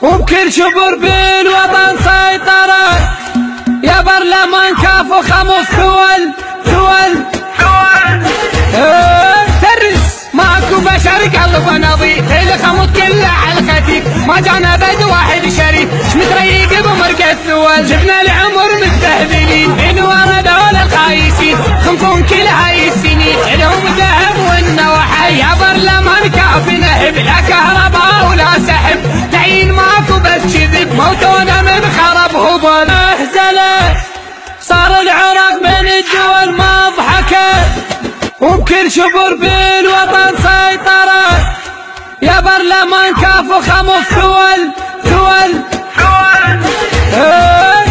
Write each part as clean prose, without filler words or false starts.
وبكل شبر بالوطن سيطرة، يا برلمان كافو خمس ثول ترس ماكو بشر قلب نظيف، الخمط كله على الخفيف، ما جانا بد واحد شريف، متريق بمرقة الثول، جبنا العمر مستهبلين، من ورا دول الخايسين، خمسون كل هاي السنين، الهم ذهب والنوحة، يا برلمان كافي نهب، لا كهرباء ولا سحب، تعيين ماكو بس كذب، موتونا من خرب هبل، اهزله صار العراق بين الدول مضحكة، وبكل شبر بالوطن سيطرة، يا برلمان كافو خمس ثول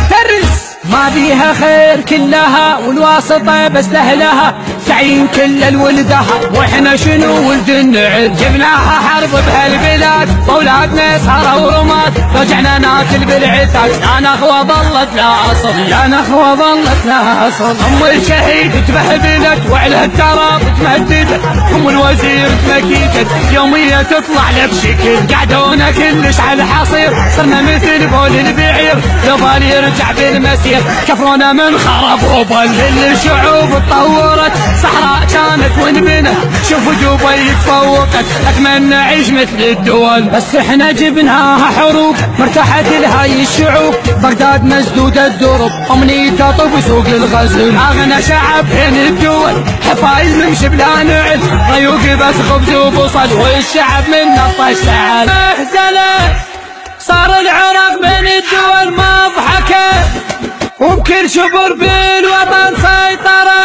ترس ما بيها خير كلها، والواسطة بس لأهلها، تعين كل الولدها، واحنا شنو ولد النعل، جبناها حرب بهالبلاد، واولادنا صاروا ورماد، رجعنا ناكل بالعتاد، لا نخوة ظلت لا اصل، لا نخوة ظلت لا اصل، ام الشهيد تبهدلت وعلى التراب تمددت، ام الوزير تمكيتت، يومية تطلع لك شكل، قعدونا كلش على الحصير، صرنا مثل بول البعير، لو بال يرجع بالمسير، كفرونا من خرب وبل، الشعوب تطورت، صحراء كانت وانبنت، شوفوا دبي تفوقت، اتمنى اعيش مثل الدول، بس احنا جبناها حروب، مرتاحت لهاي الشعوب، بغداد مسدودة الدرب، امنيته طب سوق للغزل، اغنى شعب بين الدول، حفايز نمشي بلا نعل، ضيوق بس خبز وبصل، والشعب منا اشتعل، اهزله صار العراق بين الدول مضحكة، وبكل شبر بالوطن سيطرة،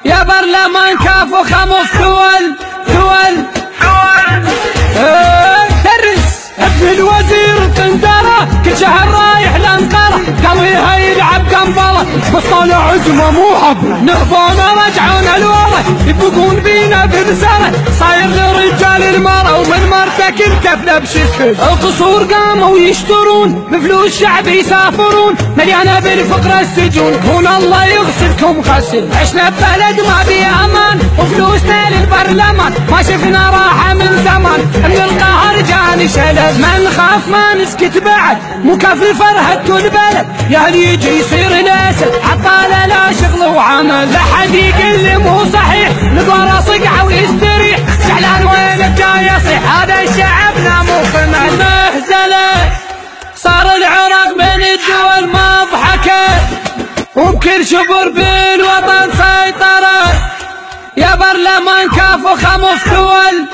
يا برلمان كافو خمس ثول ترس ابن الوزير قندرة، كل شهر رايح لانقرة، قويها يلعب قنبلة، بس طالع عزمه مو حب، نهبونا رجعونا لورا، يبقون بينا بمسرة، صاير لرجال المرة، ومن مرتك الكفلة بشكل، القصور قاموا يشترون، بفلوس شعب يسافرون، مليانة بالفقر السجون، كون الله يغسلكم غسل، عشنا ببلد ما بيه امان، وفلوسنا للبرلمان، ما شفنا راحة من زمان، من القهر جاني شلل، ما نخاف ما نسكت بعد، مو كافي فرهدتوا البلد، يا اللي يجي يصير الاسد، عطاله لا شغل وعمل، لا حد يقول مو صحيح، نقوله صقعه ويستريح، زعلان وينك جاي يصيح، هذا شعبنا مو كمل، مهزله صار العراق بين الدول مضحكه، وبكل شبر بالوطن سيطره، يا برلمان كافو خمس ثول